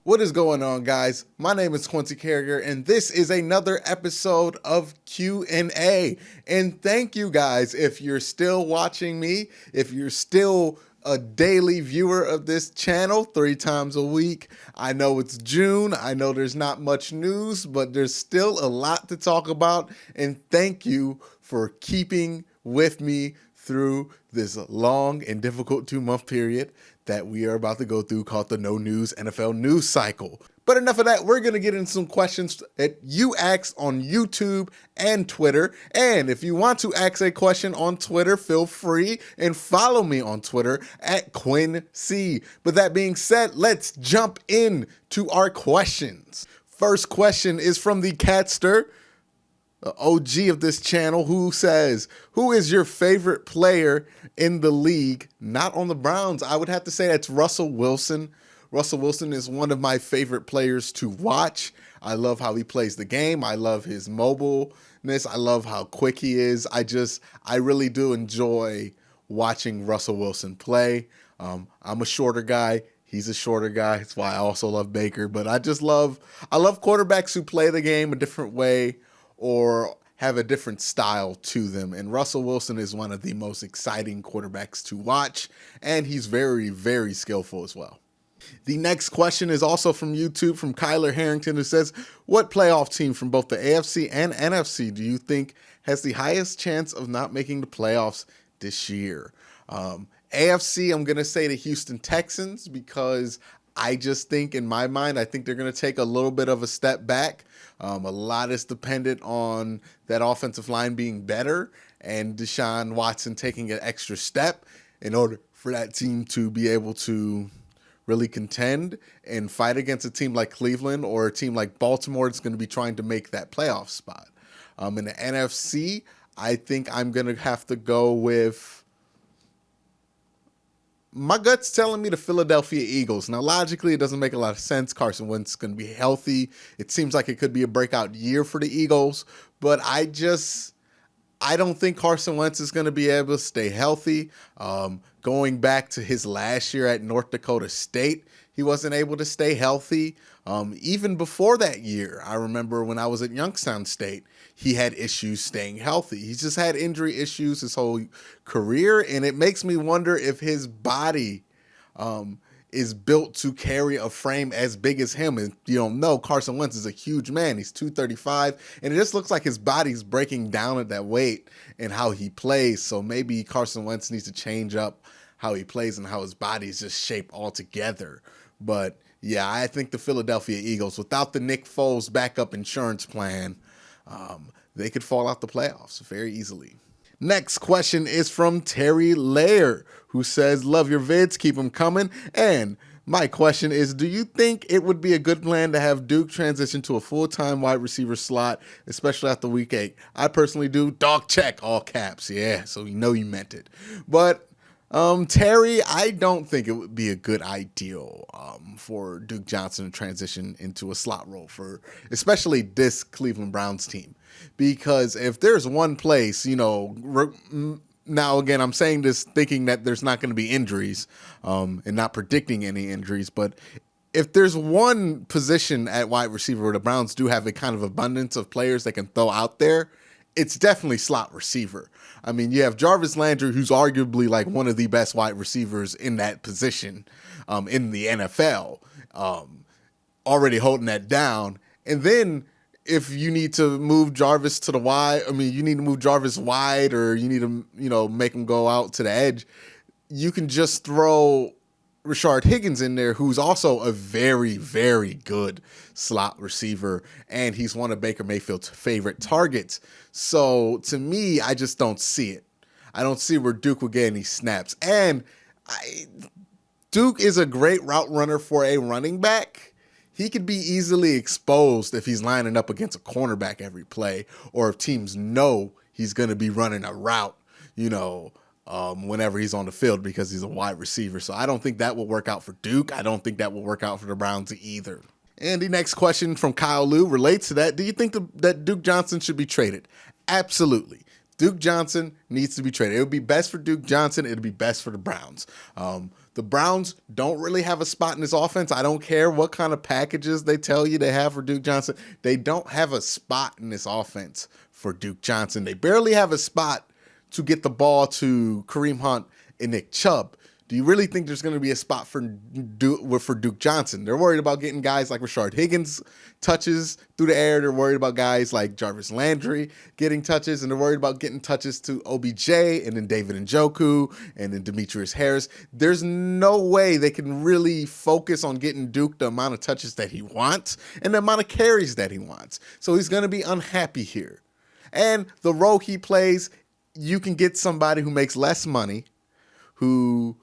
What is going on, guys? My name is Quincy Carrier, and this is another episode of QnA. And thank you guys if you're still watching me, if you're still a daily viewer of this channel 3 times a week. I know it's June. I know there's not much news, but there's still a lot to talk about. And thank you for keeping with me through this long and difficult 2-month period that we are about to go through called the No News NFL News Cycle. But enough of that, we're going to get into some questions that you asked on YouTube and Twitter. And if you want to ask a question on Twitter, feel free and follow me on Twitter at QnC. But that being said, let's jump in to our questions. First question is from the Catster, the OG of this channel, who says, who is your favorite player in the league? Not on the Browns. I would have to say that's Russell Wilson. Russell Wilson is one of my favorite players to watch. I love how he plays the game. I love his mobileness. I love how quick he is. I really do enjoy watching Russell Wilson play. I'm a shorter guy. He's a shorter guy. That's why I also love Baker. But I love quarterbacks who play the game a different way or have a different style to them. And Russell Wilson is one of the most exciting quarterbacks to watch, and he's very, very skillful as well. The next question is also from YouTube, from Kyler Harrington, who says, what playoff team from both the AFC and NFC do you think has the highest chance of not making the playoffs this year? AFC, I'm going to say the Houston Texans, because I just think, in my mind, I think they're going to take a little bit of a step back. A lot is dependent on that offensive line being better and Deshaun Watson taking an extra step in order for that team to be able to really contend and fight against a team like Cleveland or a team like Baltimore that's going to be trying to make that playoff spot. In the NFC, I think I'm going to have to go with, my gut's telling me the Philadelphia Eagles. Now, logically, it doesn't make a lot of sense. Carson Wentz is going to be healthy. It seems like it could be a breakout year for the Eagles, but I don't think Carson Wentz is going to be able to stay healthy. Going back to his last year at North Dakota State, he wasn't able to stay healthy. Even before that year, I remember when I was at Youngstown State, he had issues staying healthy. He's just had injury issues his whole career, and it makes me wonder if his body is built to carry a frame as big as him. And you don't know, Carson Wentz is a huge man. He's 235, and it just looks like his body's breaking down at that weight and how he plays. So maybe Carson Wentz needs to change up how he plays and how his body is just shaped altogether. But yeah, I think the Philadelphia Eagles, without the Nick Foles backup insurance plan, they could fall out the playoffs very easily. Next question is from Terry Lair, who says, love your vids, keep them coming. And my question is, do you think it would be a good plan to have Duke transition to a full-time wide receiver slot, especially after week 8? I personally do. Dog check, all caps. Yeah, so you know you meant it. But Terry, I don't think it would be a good idea for Duke Johnson to transition into a slot role for especially this Cleveland Browns team. Because if there's one place, now again, I'm saying this thinking that there's not going to be injuries and not predicting any injuries, but if there's one position at wide receiver where the Browns do have a kind of abundance of players they can throw out there, it's definitely slot receiver. I mean, you have Jarvis Landry, who's arguably like one of the best wide receivers in that position in the NFL, already holding that down. And then if you need to move Jarvis to the wide, you need to move Jarvis wide, or you need to, make him go out to the edge, you can just throw Rashard Higgins in there, who's also a very, very good slot receiver, and he's one of Baker Mayfield's favorite targets. So to me, I just don't see it. I don't see where Duke will get any snaps. And Duke is a great route runner for a running back. He could be easily exposed if he's lining up against a cornerback every play, or if teams know he's going to be running a route, whenever he's on the field, because he's a wide receiver. So I don't think that will work out for Duke. I don't think that will work out for the Browns either. And the next question from Kyle Liu relates to that. Do you think that Duke Johnson should be traded? Absolutely. Duke Johnson needs to be traded. It would be best for Duke Johnson. It would be best for the Browns. The Browns don't really have a spot in this offense. I don't care what kind of packages they tell you they have for Duke Johnson. They don't have a spot in this offense for Duke Johnson. They barely have a spot to get the ball to Kareem Hunt and Nick Chubb. Do you really think there's going to be a spot for Duke Johnson? They're worried about getting guys like Rashard Higgins touches through the air. They're worried about guys like Jarvis Landry getting touches, and they're worried about getting touches to OBJ and then David Njoku and then Demetrius Harris. There's no way they can really focus on getting Duke the amount of touches that he wants and the amount of carries that he wants. So he's going to be unhappy here. And the role he plays, you can get somebody who makes less money, who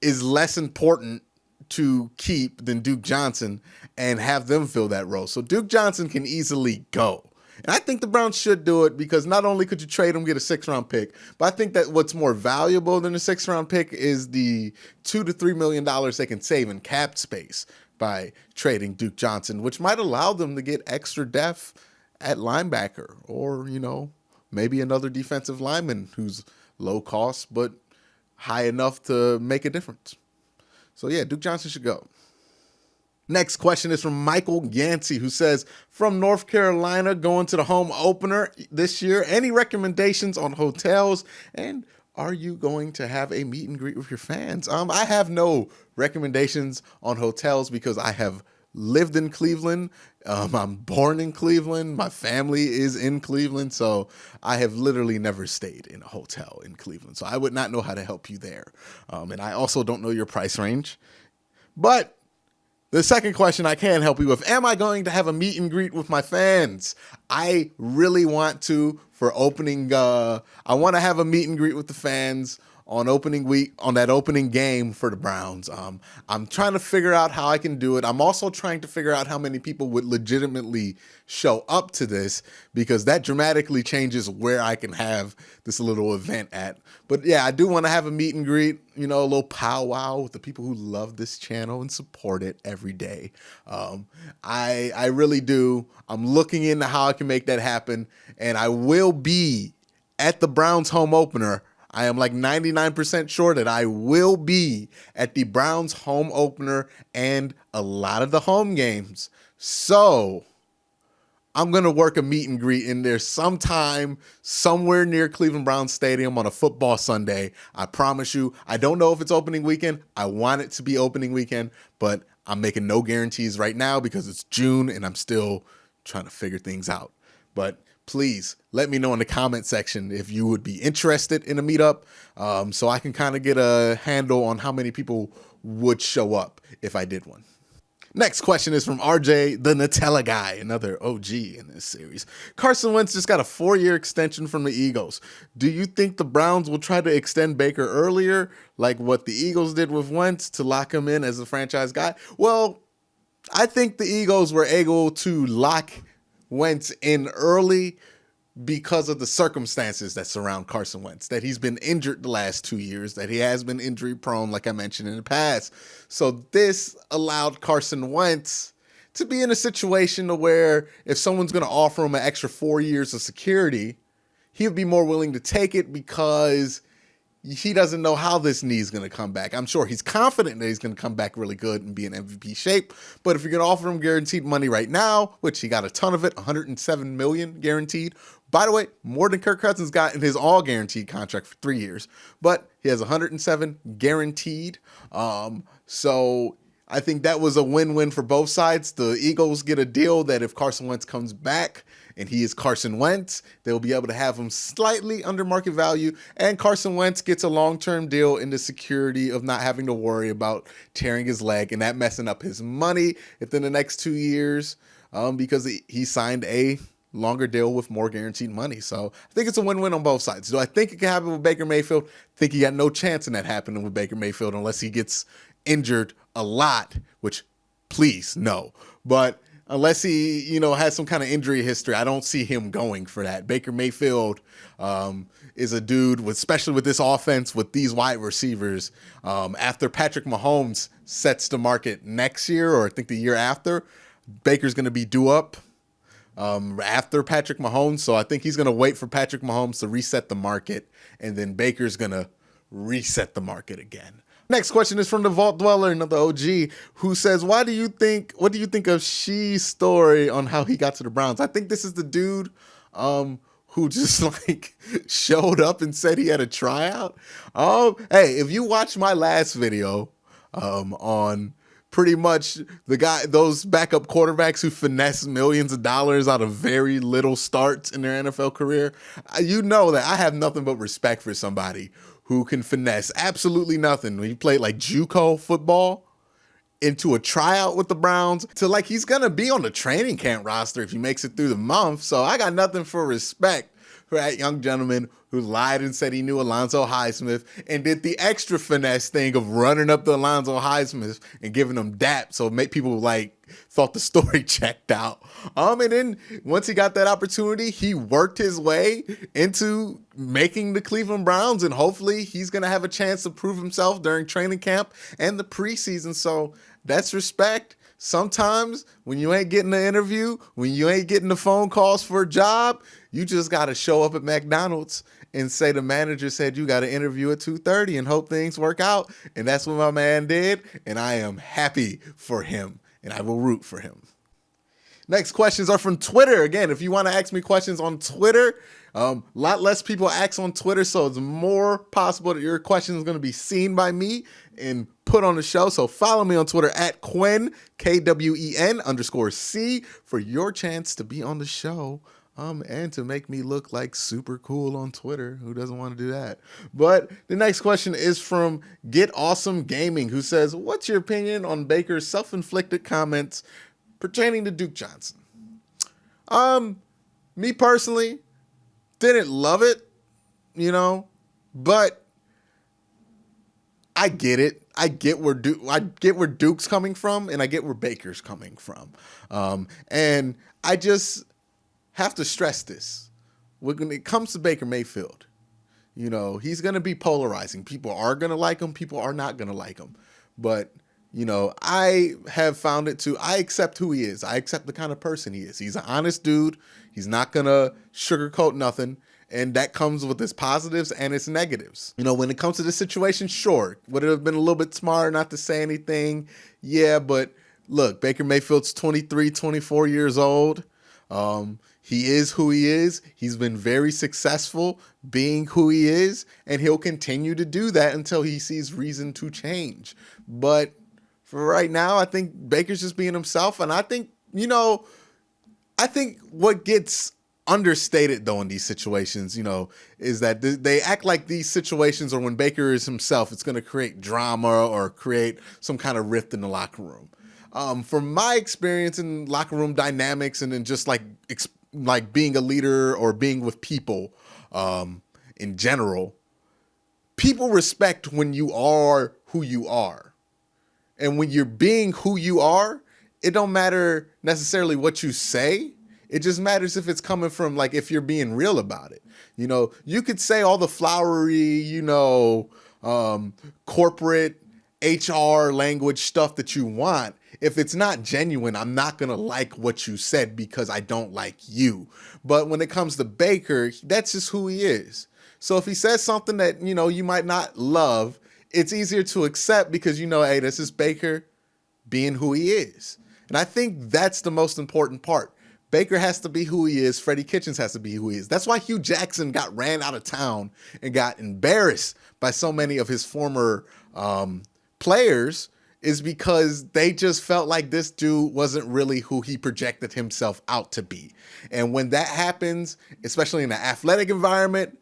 is less important to keep than Duke Johnson, and have them fill that role. So Duke Johnson can easily go. And I think the Browns should do it because not only could you trade him, get a 6th-round pick, but I think that what's more valuable than a 6th-round pick is the $2 to $3 million they can save in cap space by trading Duke Johnson, which might allow them to get extra depth at linebacker or, maybe another defensive lineman who's low cost but high enough to make a difference. So yeah, Duke Johnson should go. Next question is from Michael Yancey, who says, from North Carolina going to the home opener this year, any recommendations on hotels, and are you going to have a meet and greet with your fans? I have no recommendations on hotels because I have lived in Cleveland. I'm born in Cleveland. My family is in Cleveland. So I have literally never stayed in a hotel in Cleveland. So I would not know how to help you there. And I also don't know your price range. But the second question I can help you with, am I going to have a meet and greet with my fans? I really want to for opening. I want to have a meet and greet with the fans on opening week, on that opening game for the Browns. I'm trying to figure out how I can do it. I'm also trying to figure out how many people would legitimately show up to this, because that dramatically changes where I can have this little event at. But yeah, I do want to have a meet and greet, a little powwow with the people who love this channel and support it every day. I really do. I'm looking into how I can make that happen, and I will be at the Browns home opener. I am like 99% sure that I will be at the Browns home opener and a lot of the home games. So I'm going to work a meet and greet in there sometime, somewhere near Cleveland Browns Stadium on a football Sunday. I promise you, I don't know if it's opening weekend. I want it to be opening weekend, but I'm making no guarantees right now because it's June and I'm still trying to figure things out. But please let me know in the comment section if you would be interested in a meetup, so I can kind of get a handle on how many people would show up if I did one. Next question is from RJ, the Nutella guy, another OG in this series. Carson Wentz just got a 4-year extension from the Eagles. Do you think the Browns will try to extend Baker earlier, like what the Eagles did with Wentz, to lock him in as a franchise guy? Well, I think the Eagles were able to lock Wentz in early because of the circumstances that surround Carson Wentz, that he's been injured the last 2 years, that he has been injury prone, like I mentioned in the past. So this allowed Carson Wentz to be in a situation where if someone's going to offer him an extra 4 years of security, he would be more willing to take it because he doesn't know how this knee is going to come back. I'm sure he's confident that he's going to come back really good and be in MVP shape. But if you're going to offer him guaranteed money right now, which he got a ton of it, $107 million guaranteed. By the way, more than Kirk Cousins got in his all guaranteed contract for 3 years. But he has 107 guaranteed. So I think that was a win-win for both sides. The Eagles get a deal that if Carson Wentz comes back and he is Carson Wentz, they'll be able to have him slightly under market value. And Carson Wentz gets a long-term deal in the security of not having to worry about tearing his leg and that messing up his money within the next 2 years, because he signed a longer deal with more guaranteed money. So I think it's a win-win on both sides. Do I think it can happen with Baker Mayfield? I think he got no chance in that happening with Baker Mayfield unless he gets injured a lot, which please no. But unless he, has some kind of injury history, I don't see him going for that. Baker Mayfield is a dude, especially with this offense, with these wide receivers. After Patrick Mahomes sets the market next year, or I think the year after, Baker's going to be due up after Patrick Mahomes. So I think he's going to wait for Patrick Mahomes to reset the market, and then Baker's going to reset the market again. Next question is from the Vault Dweller, another OG, who says, what do you think of Shee's story on how he got to the Browns? I think this is the dude who just like showed up and said he had a tryout. Hey, if you watch my last video on pretty much those backup quarterbacks who finesse millions of dollars out of very little starts in their NFL career, you know that I have nothing but respect for somebody who can finesse absolutely nothing. When he played like JUCO football into a tryout with the Browns to like he's gonna be on the training camp roster if he makes it through the month. So I got nothing for respect for that young gentleman who lied and said he knew Alonzo Highsmith and did the extra finesse thing of running up to Alonzo Highsmith and giving him dap. So make people like thought the story checked out. And then once he got that opportunity, he worked his way into making the Cleveland Browns, and hopefully he's going to have a chance to prove himself during training camp and the preseason. So that's respect. Sometimes when you ain't getting the interview, when you ain't getting the phone calls for a job, you just got to show up at McDonald's and say the manager said you got an interview at 2:30 and hope things work out. And that's what my man did. And I am happy for him and I will root for him. Next questions are from Twitter. Again, if you want to ask me questions on Twitter, a lot less people ask on Twitter, so it's more possible that your question is going to be seen by me and put on the show. So follow me on Twitter at Quen, KWEN_C, for your chance to be on the show. And to make me look like super cool on Twitter. Who doesn't want to do that? But the next question is from Get Awesome Gaming, who says, what's your opinion on Baker's self-inflicted comments pertaining to Duke Johnson? Me personally, didn't love it, but I get it. I get where Duke's coming from, and I get where Baker's coming from. And I just have to stress this. When it comes to Baker Mayfield, he's going to be polarizing. People are going to like him. People are not going to like him. But, I have found I accept who he is. I accept the kind of person he is. He's an honest dude. He's not going to sugarcoat nothing. And that comes with its positives and its negatives. When it comes to this situation, sure, would it have been a little bit smarter not to say anything? Yeah, but look, Baker Mayfield's 23, 24 years old. He is who he is. He's been very successful being who he is, and he'll continue to do that until he sees reason to change. But for right now, I think Baker's just being himself. And I think, what gets understated though in these situations, is that they act like these situations, or when Baker is himself, it's going to create drama or create some kind of rift in the locker room. From my experience in locker room dynamics and then just like being a leader or being with people in general, people respect when you are who you are. And when you're being who you are, it don't matter necessarily what you say. It just matters if it's coming from, like, if you're being real about it. You could say all the flowery, corporate HR language stuff that you want. If it's not genuine, I'm not going to like what you said because I don't like you. But when it comes to Baker, that's just who he is. So if he says something that, you might not love, it's easier to accept because, hey, this is Baker being who he is. And I think that's the most important part. Baker has to be who he is. Freddie Kitchens has to be who he is. That's why Hugh Jackson got ran out of town and got embarrassed by so many of his former players, is because they just felt like this dude wasn't really who he projected himself out to be. And when that happens, especially in an athletic environment,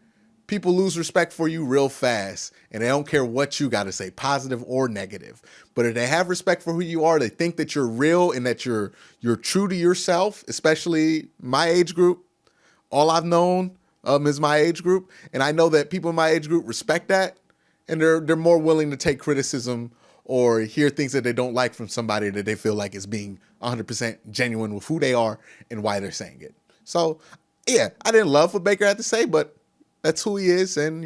people lose respect for you real fast, and they don't care what you got to say, positive or negative. But if they have respect for who you are, they think that you're real and that you're true to yourself, especially my age group. All I've known is my age group, and I know that people in my age group respect that, and they're more willing to take criticism or hear things that they don't like from somebody that they feel like is being 100% genuine with who they are and why they're saying it. So, yeah, I didn't love what Baker had to say, but that's who he is. And,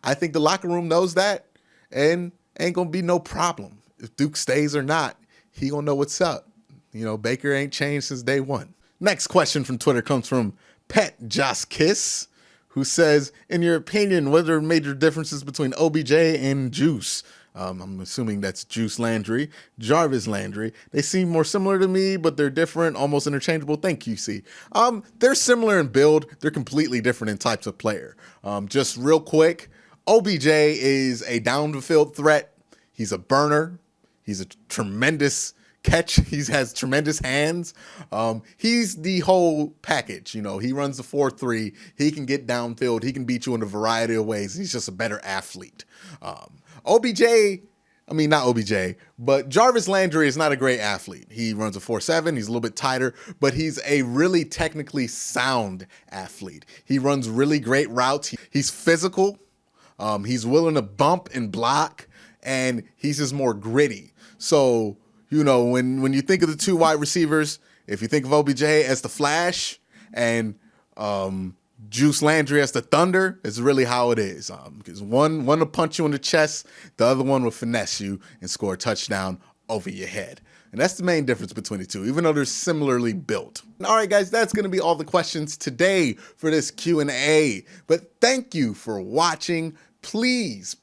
I think the locker room knows that, and ain't going to be no problem. If Duke stays or not, he going to know what's up. Baker ain't changed since day one. Next question from Twitter comes from Pet Joss Kiss, who says, in your opinion, what are major differences between OBJ and Juice? I'm assuming that's Juice Landry, Jarvis Landry. They seem more similar to me, but they're different, almost interchangeable. Thank you, C. They're similar in build. They're completely different in types of player. Just real quick, OBJ is a down the field threat. He's a burner. He's a tremendous catch. He has tremendous hands. He's the whole package. You know, he runs the 4-3. He can get downfield. He can beat you in a variety of ways. He's just a better athlete. Not OBJ, but Jarvis Landry is not a great athlete. He runs a 4.7. He's a little bit tighter, but he's a really technically sound athlete. He runs really great routes. He's physical. He's willing to bump and block, and he's just more gritty. So, you know, when you think of the two wide receivers, if you think of OBJ as the Flash and Juice Landry as the Thunder, is really how it is. Because one will punch you in the chest, the other one will finesse you and score a touchdown over your head. And that's the main difference between the two, even though they're similarly built. All right, guys, that's going to be all the questions today for this Q&A. But thank you for watching. Please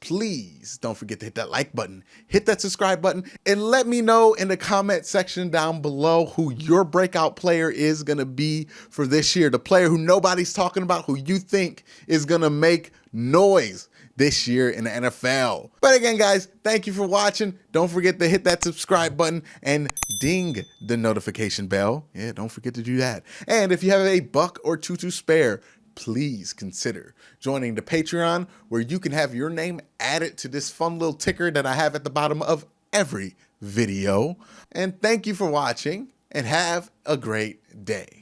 don't forget to hit that like button, hit that subscribe button, and let me know in the comment section down below who your breakout player is going to be for this year. The player who nobody's talking about, who you think is going to make noise this year in the NFL. But again, guys, thank you for watching. Don't forget to hit that subscribe button and ding the notification bell. Yeah, don't forget to do that. And if you have a buck or two to spare, please consider joining the Patreon, where you can have your name added to this fun little ticker that I have at the bottom of every video. And thank you for watching, and have a great day.